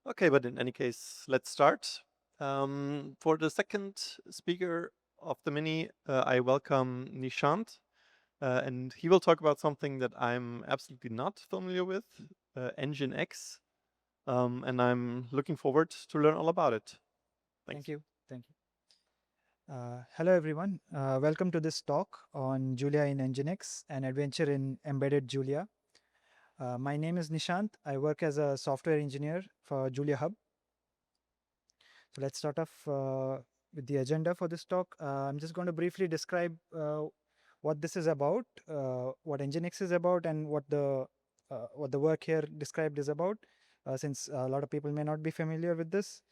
Okay, but in any case, let's start. For the second speaker of the mini, I welcome Nishanth, and he will talk about something that I'm absolutely not familiar with, Nginx, and I'm looking forward to learn all about it. Thanks. Thank you. Thank you. Hello, everyone. Welcome to this talk on Julia in Nginx, an adventure in embedded Julia. My name is Nishanth. I work as a software engineer for Julia Hub. So let's start off with the agenda for this talk. I'm just going to briefly describe what this is about, what Nginx is about, and what the work here described is about, since a lot of people may not be familiar with this.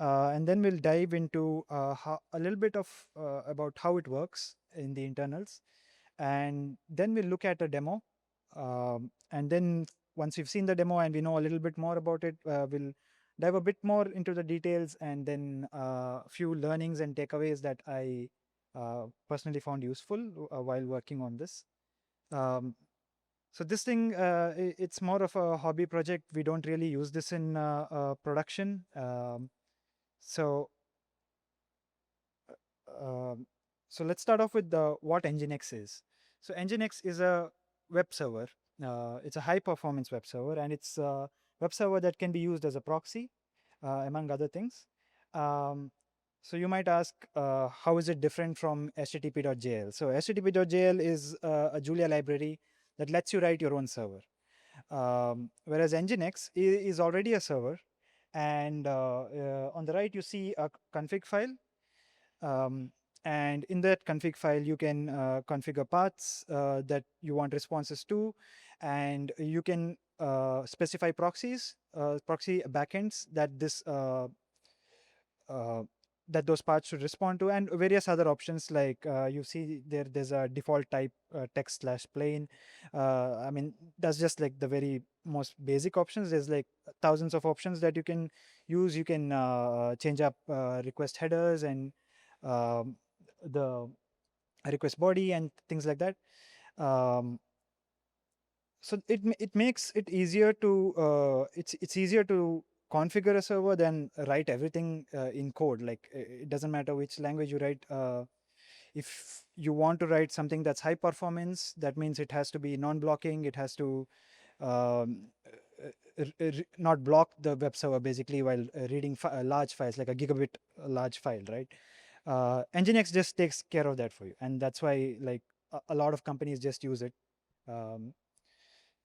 And then we'll dive into a little bit of about how it works in the internals, and then we'll look at a demo. And then once we've seen the demo and we know a little bit more about it, we'll dive a bit more into the details, and then a few learnings and takeaways that I personally found useful while working on this. Um, so this thing, it's more of a hobby project. We don't really use this in production. So Um, so let's start off with what Nginx is. So Nginx is a web server. It's a high performance web server, and it's a web server that can be used as a proxy, among other things. Um, so you might ask, how is it different from http.jl? So http.jl is a Julia library that lets you write your own server. Whereas Nginx is already a server, and on the right you see a config file, um, and in that config file, you can configure paths that you want responses to, and you can specify proxy backends uh, that those paths should respond to, and various other options like you see there's a default type text/plain. I mean, that's just like the very most basic options. There's like thousands of options that you can use. You can change up request headers and um, the request body and things like that. Um, so it makes it easier to it's easier to configure a server than write everything in code. Like it doesn't matter which language you write. If you want to write something that's high performance, that means it has to be non-blocking. It has to um, not block the web server basically while reading large files, like a gigabit large file, right? Nginx just takes care of that for you, and that's why like a lot of companies just use it. Um,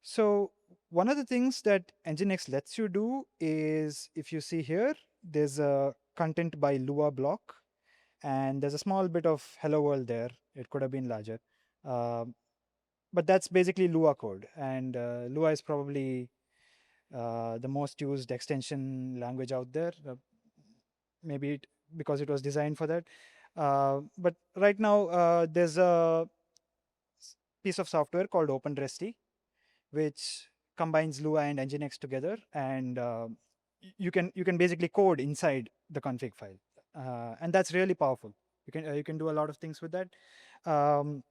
so one of the things that Nginx lets you do is, if you see here, there's a content by Lua block, and there's a small bit of hello world there. It could have been larger. Um, but that's basically Lua code, and Lua is probably the most used extension language out there. Maybe because it was designed for that. But right now, there's a piece of software called OpenResty, which combines Lua and Nginx together, and you can basically code inside the config file, and that's really powerful. You can do a lot of things with that. Um,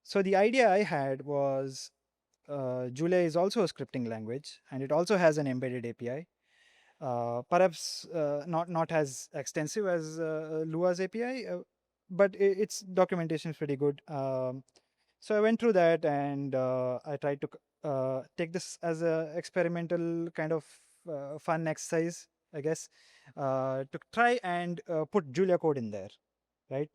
so the idea I had was, Julia is also a scripting language, and it also has an embedded API. Perhaps not as extensive as Lua's API, but its documentation is pretty good. So I went through that, and I tried to take this as a experimental kind of fun exercise, I guess, to try and put Julia code in there, right?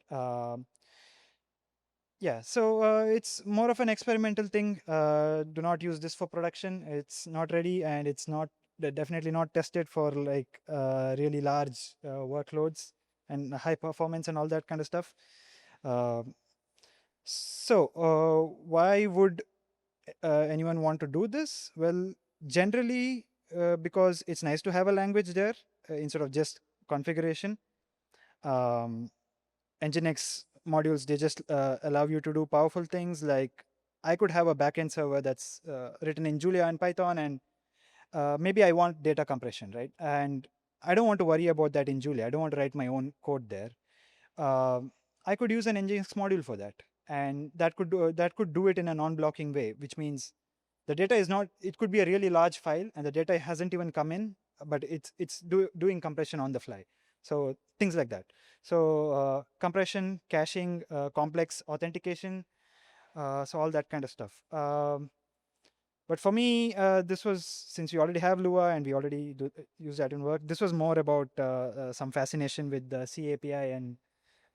Yeah, so it's more of an experimental thing. Do not use this for production. It's not ready, and it's not definitely not tested for like really large workloads and high performance and all that kind of stuff. Um why would anyone want to do this? Well, generally, because it's nice to have a language there instead of just configuration. Um, Nginx modules, they just allow you to do powerful things like, I could have a backend server that's written in Julia and Python, and maybe I want data compression, right? And I don't want to worry about that in Julia. I don't want to write my own code there. Um, I could use an Nginx module for that, and that could do it in a non-blocking way, which means the data is not. It could be a really large file, and the data hasn't even come in. but it's doing compression on the fly. So things like that. So compression, caching, complex authentication, so all that kind of stuff. But for me, this was, since we already have Lua and we already use that in work, this was more about some fascination with the C API and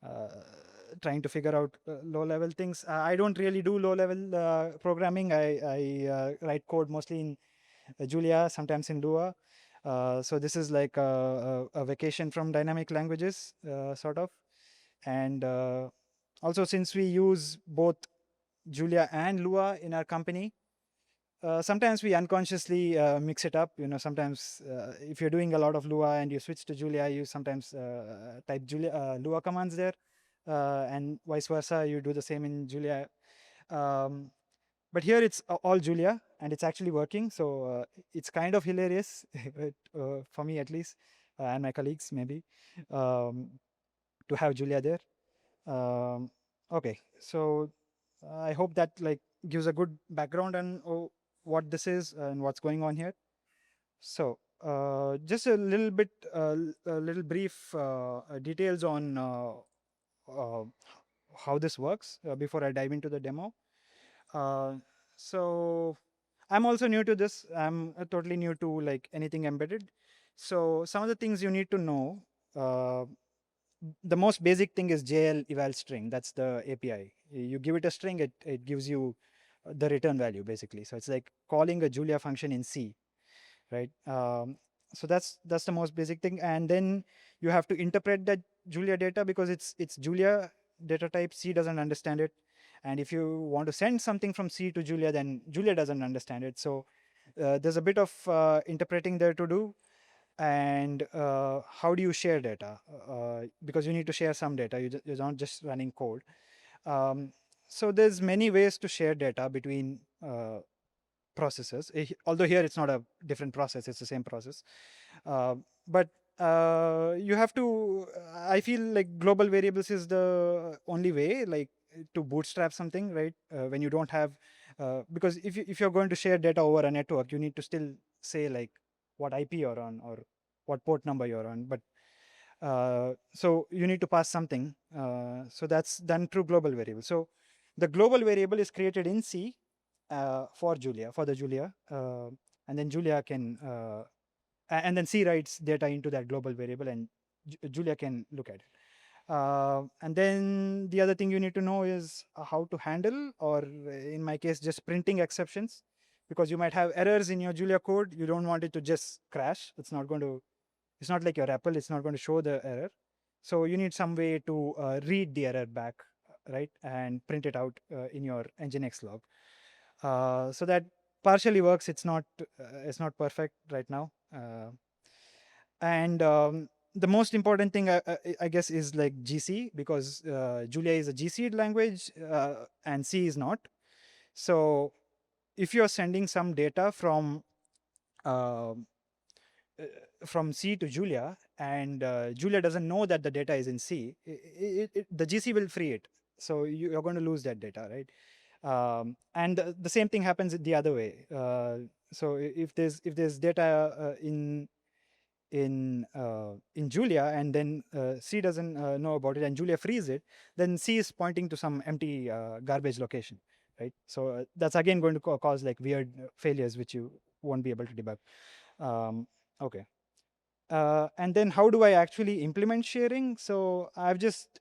uh, trying to figure out low-level things. I don't really do low-level programming. I write code mostly in Julia, sometimes in Lua. So this is like a vacation from dynamic languages, sort of. And also, since we use both Julia and Lua in our company, sometimes we unconsciously mix it up. Sometimes if you're doing a lot of Lua and you switch to Julia, you sometimes type Lua commands there, and vice versa. You do the same in Julia. Um, but here it's all Julia, and it's actually working. So it's kind of hilarious, for me at least, and my colleagues maybe, um, to have Julia there. Um, okay, so I hope that like gives a good background on what this is and what's going on here. So just a little brief details on uh, how this works before I dive into the demo. Uh, so I'm also new to this. I'm totally new to like anything embedded. So some of the things you need to know. Uh, the most basic thing is JL eval string. That's the API. You give it a string, it gives you the return value basically. So it's like calling a Julia function in C, right? So that's the most basic thing. And then you have to interpret that Julia data because it's Julia data type. C doesn't understand it. And if you want to send something from C to Julia, then Julia doesn't understand it. So there's a bit of interpreting there to do. And how do you share data? Because you need to share some data. You're not just running code. Um, so there's many ways to share data between processes. Although here it's not a different process, it's the same process. But you have to, I feel like global variables is the only way, like to bootstrap something, right? When you don't have, because if you're going to share data over a network, you need to still say like what IP you're on or what port number you're on. But so you need to pass something. So that's done through global variable. So the global variable is created in C for the Julia, and then Julia can, and then C writes data into that global variable, and Julia can look at it. And then the other thing you need to know is how to handle, or in my case, just printing exceptions, because you might have errors in your Julia code. You don't want it to just crash. It's not like your REPL. It's not going to show the error. So you need some way to read the error back, right, and print it out in your Nginx log. So that partially works. It's not perfect right now. And the most important thing I guess is like GC, because Julia is a GC language and C is not. So if you're sending some data uh, from C to Julia, and Julia doesn't know that the data is in C, the GC will free it. So you're going to lose that data, right? And the same thing happens the other way. So if there's data in Julia, and then C doesn't know about it, and Julia frees it, then C is pointing to some empty garbage location, right? So that's again going to cause like weird failures which you won't be able to debug. Okay. And then how do I actually implement sharing? So I'm just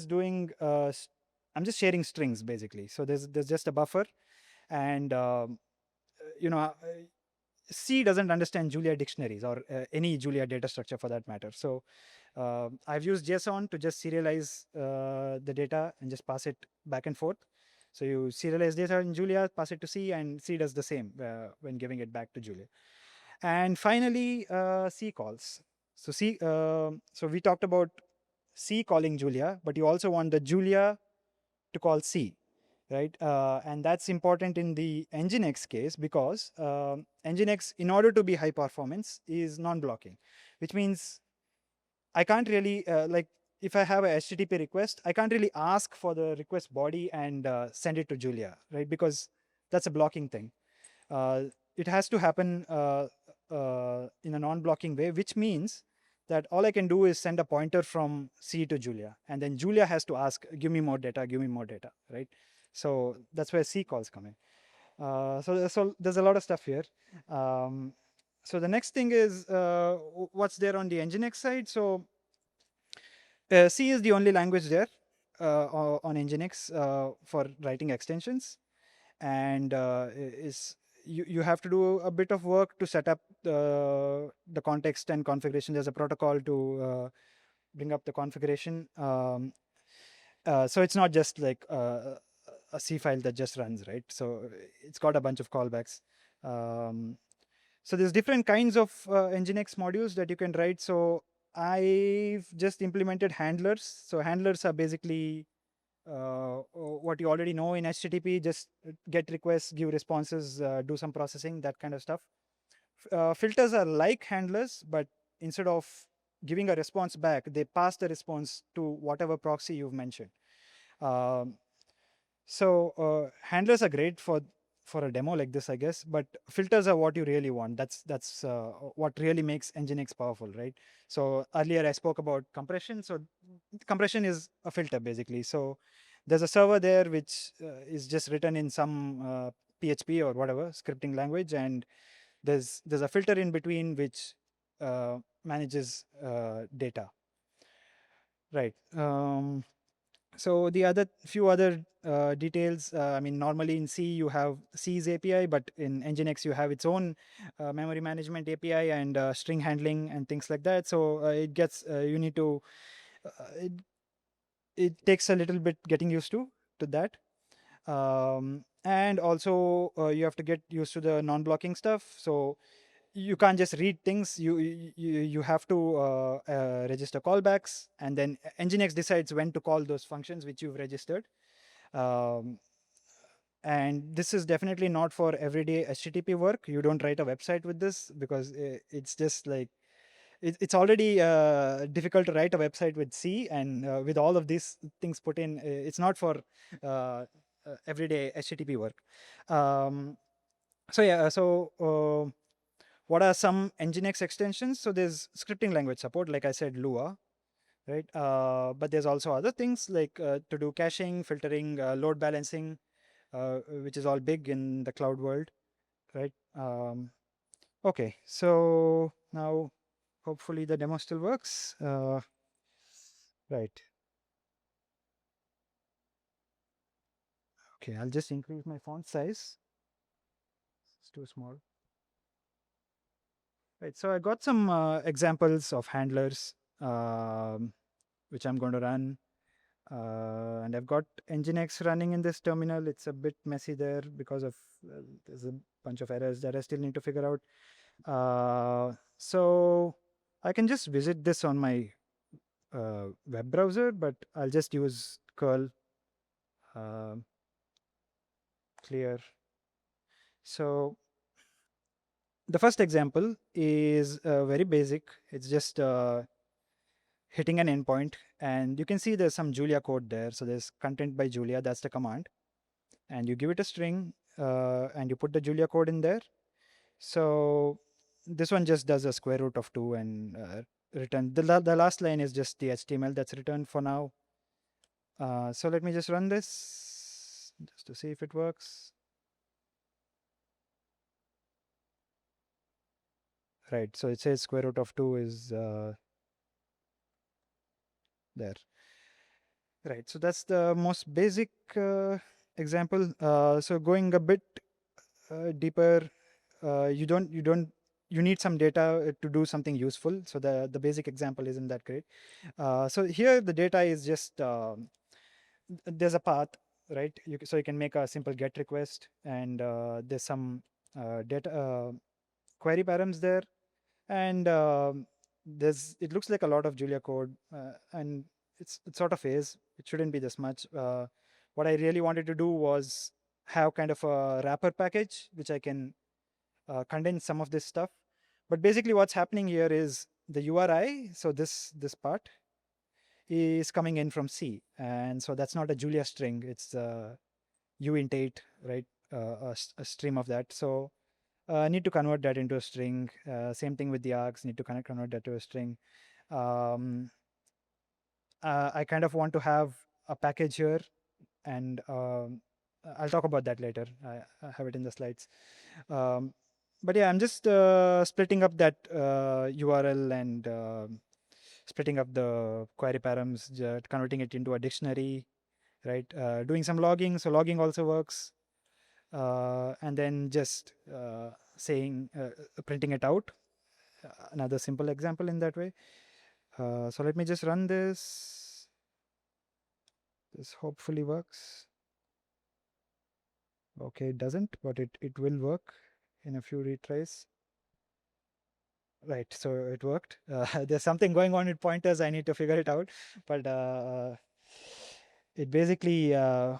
doing I'm just sharing strings basically. So there's just a buffer, and you know uh, C doesn't understand Julia dictionaries or any Julia data structure for that matter. So I've used JSON to just serialize the data and just pass it back and forth. So you serialize data in Julia, pass it to C, and C does the same when giving it back to Julia. And finally, C calls. So we talked about C calling Julia, but you also want the Julia to call C, right? And that's important in the Nginx case, because Nginx, in order to be high performance, is non-blocking, which means I can't really like if I have a HTTP request, I can't really ask for the request body and send it to Julia, right? Because that's a blocking thing. It has to happen in a non-blocking way, which means that all I can do is send a pointer from C to Julia, and then Julia has to ask, give me more data, right? So that's where C calls come in. So there's a lot of stuff here. So the next thing is what's there on the Nginx side. So C is the only language there on Nginx for writing extensions, and is you have to do a bit of work to set up the context and configuration. There's a protocol to bring up the configuration. So it's not just like a C file that just runs, right? So it's got a bunch of callbacks. So there's different kinds of Nginx modules that you can write. So I've just implemented handlers. So handlers are basically what you already know in HTTP, just get requests, give responses, do some processing, that kind of stuff. Filters are like handlers, but instead of giving a response back, they pass the response to whatever proxy you've mentioned. Um, so handlers are great for a demo like this, I guess, but filters are what you really want. That's what really makes Nginx powerful, right? So earlier I spoke about compression. So compression is a filter basically. So there's a server there which is just written in some PHP or whatever scripting language, and there's a filter in between which manages data, right? So the other few other details, I mean, normally in C you have C's API, but in Nginx you have its own memory management API and string handling and things like that. So it gets you need to it, it takes a little bit getting used to that. And also you have to get used to the non-blocking stuff. So you can't just read things. You have to register callbacks, and then Nginx decides when to call those functions which you've registered. Um, and this is definitely not for everyday HTTP work. You don't write a website with this because it's just like it's already difficult to write a website with C, and with all of these things put in, it's not for everyday HTTP work. So yeah, what are some Nginx extensions? So there's scripting language support, like I said, Lua, right? But there's also other things like to do caching, filtering, load balancing, which is all big in the cloud world, right? Okay, so now hopefully the demo still works. Right. Okay, I'll just increase my font size. It's too small. Right, so I got some examples of handlers which I'm going to run. And I've got Nginx running in this terminal. It's a bit messy there because of there's a bunch of errors that I still need to figure out. So I can just visit this on my web browser, but I'll just use curl uh, clear. So the first example is very basic. It's just hitting an endpoint, and you can see there's some Julia code there. So there's content by Julia, that's the command, and you give it a string and you put the Julia code in there. So this one just does a square root of 2 and return. The last line is just the HTML that's returned for now. So let me just run this just to see if it works. Right, so it says square root of 2 is there. Right, so that's the most basic example. So going a bit deeper, you need some data to do something useful. So the basic example isn't that great. So here the data is just there's a path, right? So you can make a simple get request, and there's some data query params there, and it looks like a lot of Julia code, and it sort of is. It shouldn't be this much. What I really wanted to do was have kind of a wrapper package which I can condense some of this stuff. But basically, what's happening here is the URI. So this part is coming in from C, and so that's not a Julia string. It's uint8, right? A stream of that. So need to convert that into a string. Same thing with the args, need to convert that to a string. Um, I kind of want to have a package here, and I'll talk about that later. I have it in the slides. Um, but yeah, I'm just splitting up that URL and splitting up the query params, converting it into a dictionary, right? Doing some logging, so logging also works, and then just saying printing it out. Another simple example in that way. So let me just run this. This hopefully works. Okay, it doesn't, but it will work in a few retries. Right, so it worked. There's something going on with pointers. I need to figure it out, but it basically, yeah,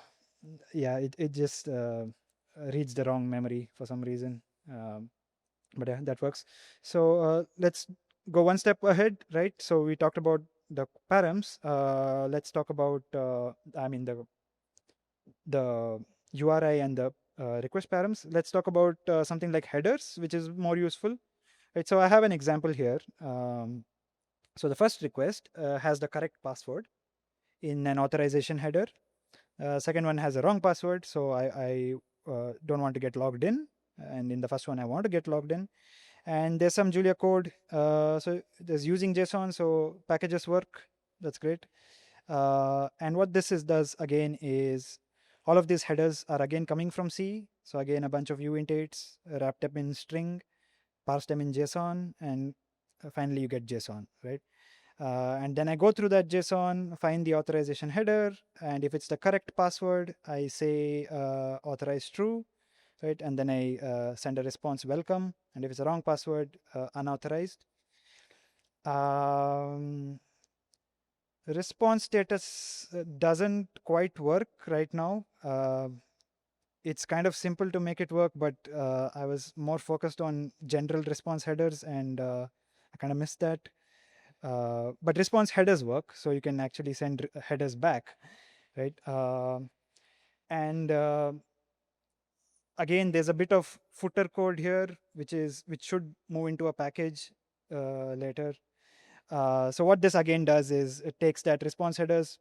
it just reads the wrong memory for some reason. But yeah, that works. So let's go one step ahead, right? So we talked about the params. Let's talk about, I mean, the URI and the request params. Let's talk about something like headers, which is more useful. Right, so I have an example here. So the first request has the correct password in an authorization header. Second one has a wrong password, so I don't want to get logged in. And in the first one, I want to get logged in. And there's some Julia code. So there's using JSON, so packages work. That's great. And what this does again is all of these headers are again coming from C. So again, a bunch of uint8s wrapped up in string, parse them in JSON, and finally you get JSON, right? And then I go through that JSON, find the authorization header, and if it's the correct password, I say authorize true, right? And then I send a response welcome, and if it's a wrong password, unauthorized. Response status doesn't quite work right now. It's kind of simple to make it work, but I was more focused on general response headers, and I kind of missed that. But response headers work, so you can actually send headers back, right? And again, there's a bit of footer code here, which should move into a package later. So what this again does is it takes that response headers,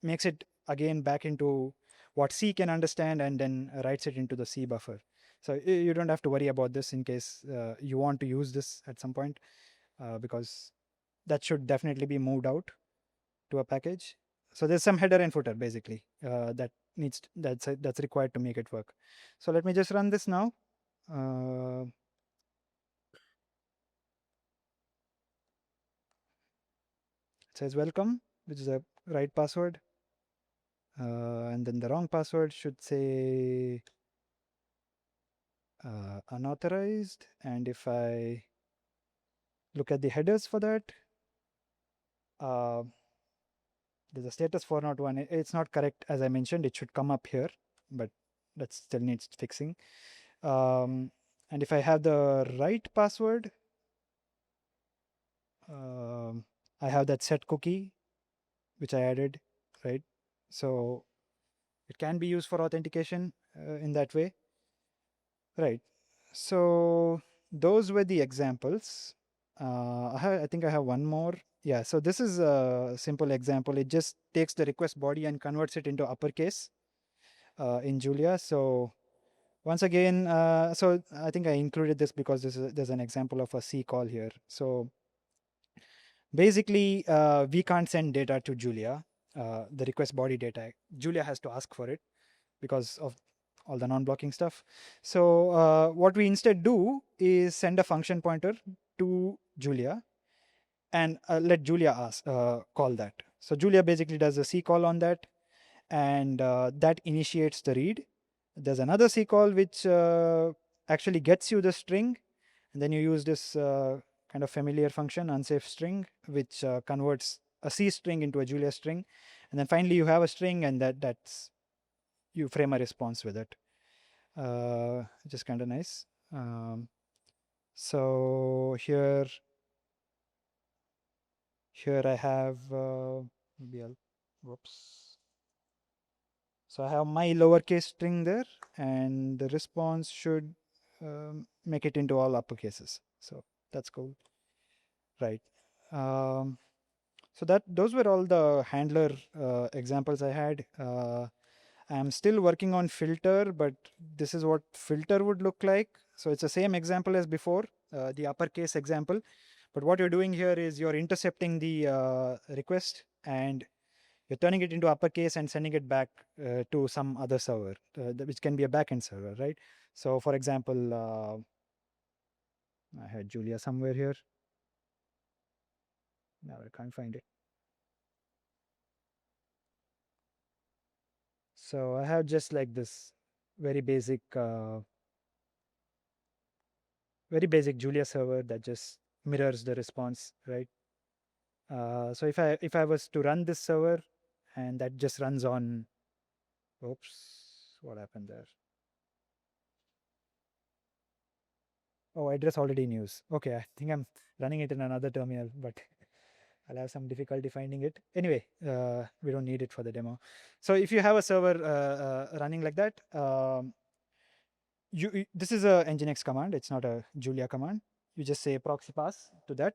makes it again back into what C can understand, and then writes it into the C buffer. So you don't have to worry about this in case you want to use this at some point, because that should definitely be moved out to a package. So there's some header and footer basically that's required to make it work. So let me just run this now. It says welcome, which is a right password, and then the wrong password should say unauthorized. And if I look at the headers for that, uh, there's a status 401. It's not correct, as I mentioned. It should come up here, but that still needs fixing. And if I have the right password, I have that set cookie which I added, right? So it can be used for authentication in that way, right? So those were the examples. I think I have one more. Yeah, so this is a simple example. It just takes the request body and converts it into uppercase in Julia. So once again, so I think I included this because there's an example of a C call here. So basically, we can't send data to Julia, the request body data. Julia has to ask for it because of all the non-blocking stuff. So what we instead do is send a function pointer to Julia and let Julia call that. So Julia basically does a C call on that, and that initiates the read. There's another C call which actually gets you the string, and then you use this kind of familiar function, unsafe string, which converts a C string into a Julia string, and then finally you have a string, and that's you frame a response with it, which is kind of nice. So here I have maybe I'll whoops. So I have my lowercase string there, and the response should make it into all uppercases. So that's cool, right? So those were all the handler examples I had. I'm still working on filter, but this is what filter would look like. So it's the same example as before, the uppercase example. But what you're doing here is you're intercepting the request and you're turning it into uppercase and sending it back to some other server, which can be a backend server, right? So for example, I had Julia somewhere here. Now I can't find it. So I have just like this very basic Julia server that just mirrors the response, right? So if I was to run this server and that just runs on, oops, what happened there? Oh, address already in use. Okay, I think I'm running it in another terminal, but I'll have some difficulty finding it. Anyway, we don't need it for the demo. So if you have a server running like that, this is a Nginx command. It's not a Julia command. You just say proxy pass to that,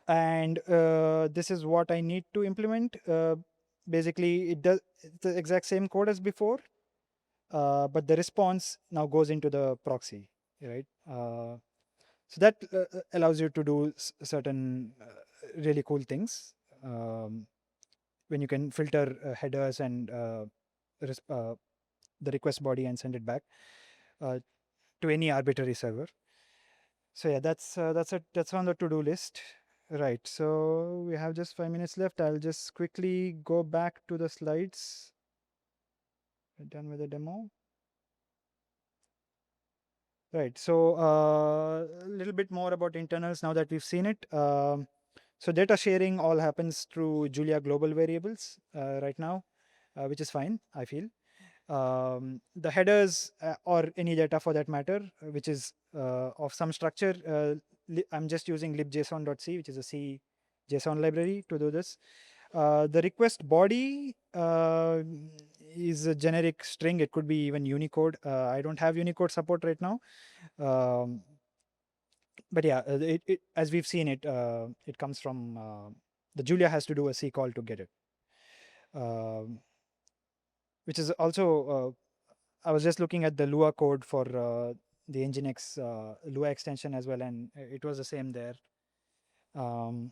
and this is what I need to implement. Basically, it does it's the exact same code as before, but the response now goes into the proxy, right? So that allows you to do certain really cool things when you can filter headers and the request body and send it back uh, to any arbitrary server. So yeah, that's on the to-do list. Right. So we have just 5 minutes left. I'll just quickly go back to the slides. We're done with the demo. Right. So a little bit more about internals now that we've seen it. So data sharing all happens through Julia global variables right now, which is fine, I feel. The headers or any data for that matter, which is of some structure, I'm just using libjson.c, which is a C JSON library to do this. The request body is a generic string. It could be even Unicode. I don't have Unicode support right now. Um, but yeah, as we've seen it, it comes from the Julia has to do a C call to get it, um, which is also I was just looking at the Lua code for the Nginx Lua extension as well, and it was the same there. Um,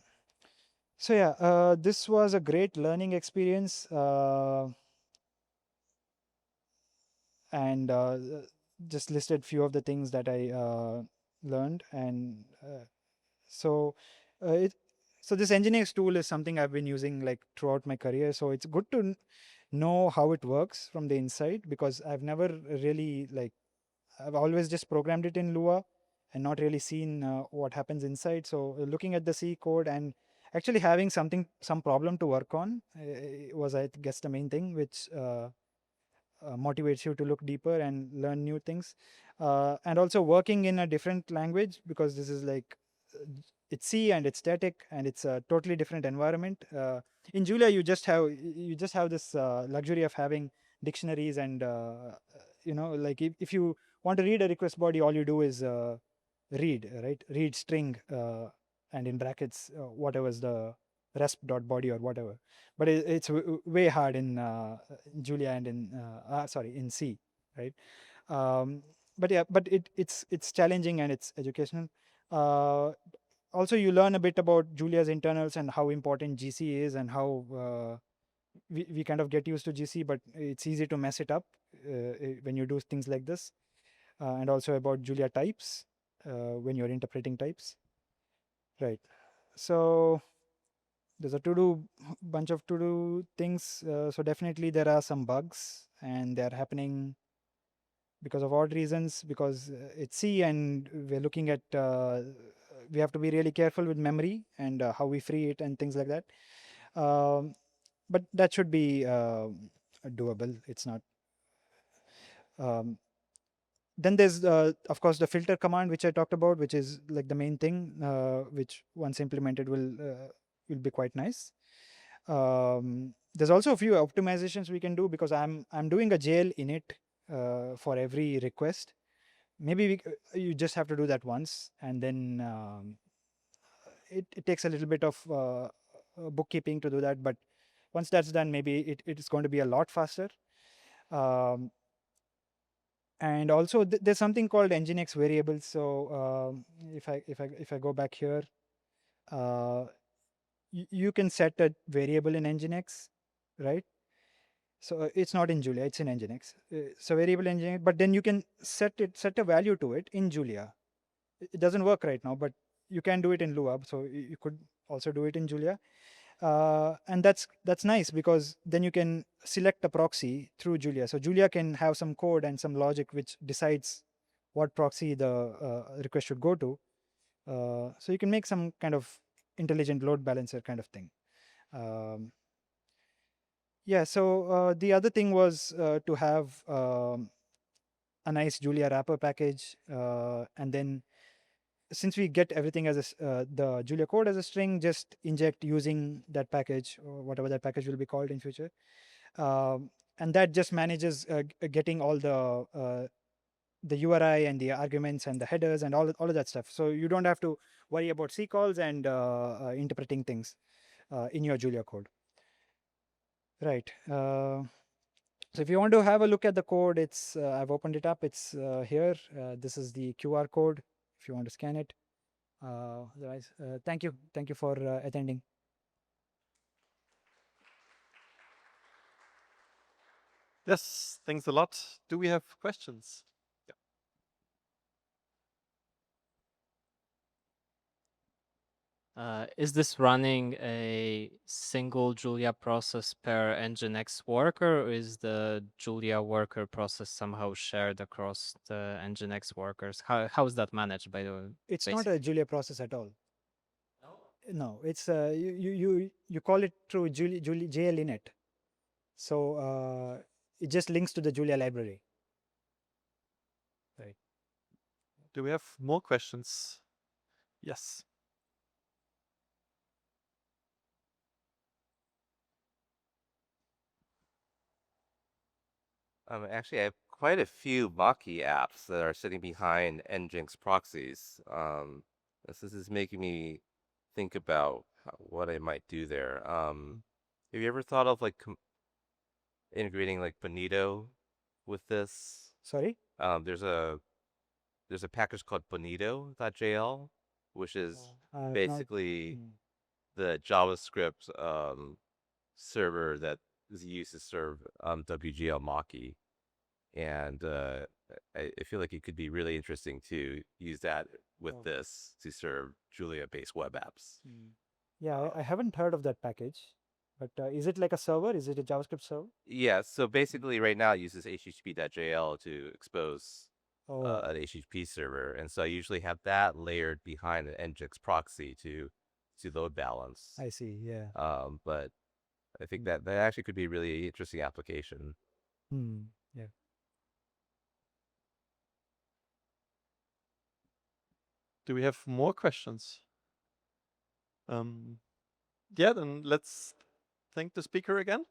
so yeah, this was a great learning experience, and just listed few of the things that I learned, and so it so this Nginx tool is something I've been using like throughout my career. So it's good to know how it works from the inside, because I've never really like I've always just programmed it in Lua and not really seen what happens inside. So looking at the C code and actually having some problem to work on was, I guess, the main thing, which motivates you to look deeper and learn new things. And also working in a different language, because this is like it's C and it's static and it's a totally different environment. In Julia, you just have this luxury of having dictionaries, and like if you want to read a request body, all you do is read, right? Read string and in brackets whatever's the resp.body or whatever. But it's way hard in Julia and in sorry, in C, right? But yeah, but it's challenging and it's educational. Uh, Also, you learn a bit about Julia's internals and how important GC is, and how we kind of get used to GC, but it's easy to mess it up when you do things like this. And also about Julia types when you're interpreting types. Right. So there's a bunch of to do things. So definitely there are some bugs, and they're happening because of odd reasons, because it's C and we're looking at we have to be really careful with memory and how we free it and things like that. But that should be doable. It's not. Um, then there's of course the filter command, which I talked about, which is like the main thing, which once implemented will be quite nice. There's also a few optimizations we can do, because I'm doing a jail init for every request. maybe you just have to do that once, and then it takes a little bit of bookkeeping to do that. But once that's done, maybe it is going to be a lot faster. Um, and also there's something called Nginx variables. So if I go back here, uh, you can set a variable in Nginx, right? So it's not in Julia, it's in Nginx. So variable in Nginx, but then you can set a value to it in Julia. It doesn't work right now, but you can do it in Lua. So you could also do it in Julia. And that's nice, because then you can select a proxy through Julia. So Julia can have some code and some logic which decides what proxy the request should go to. So you can make some kind of intelligent load balancer kind of thing. Um, yeah. So the other thing was to have a nice Julia wrapper package, and then since we get everything as the Julia code as a string, just inject using that package, or whatever that package will be called in future. And that just manages getting all the URI and the arguments and the headers and all of that stuff. So you don't have to worry about C calls and interpreting things in your Julia code. Right. So if you want to have a look at the code, it's I've opened it up. It's here. This is the QR code if you want to scan it. Otherwise, thank you for attending. Yes, thanks a lot. Do we have questions? Is this running a single Julia process per Nginx worker, or is the Julia worker process somehow shared across the Nginx workers? How is that managed, by the way? It's not a Julia process at all. No, it's you call it through JL init. So it just links to the Julia library. Right. Do we have more questions? Yes. Actually, I have quite a few Maki apps that are sitting behind Nginx proxies. This is making me think about what I might do there. Have you ever thought of like integrating like Bonito with this? Sorry. There's a package called Bonito.jl, which is basically the JavaScript server that is used to serve WGL Maki. And I feel like it could be really interesting to use that with this to serve Julia-based web apps. Yeah, I haven't heard of that package, but is it like a server? Is it a JavaScript server? Yeah, so basically right now it uses http.jl to expose an HTTP server. And so I usually have that layered behind an Nginx proxy to load balance. I see, yeah. But I think that actually could be a really interesting application. Yeah. Do we have more questions? Yeah, then let's thank the speaker again.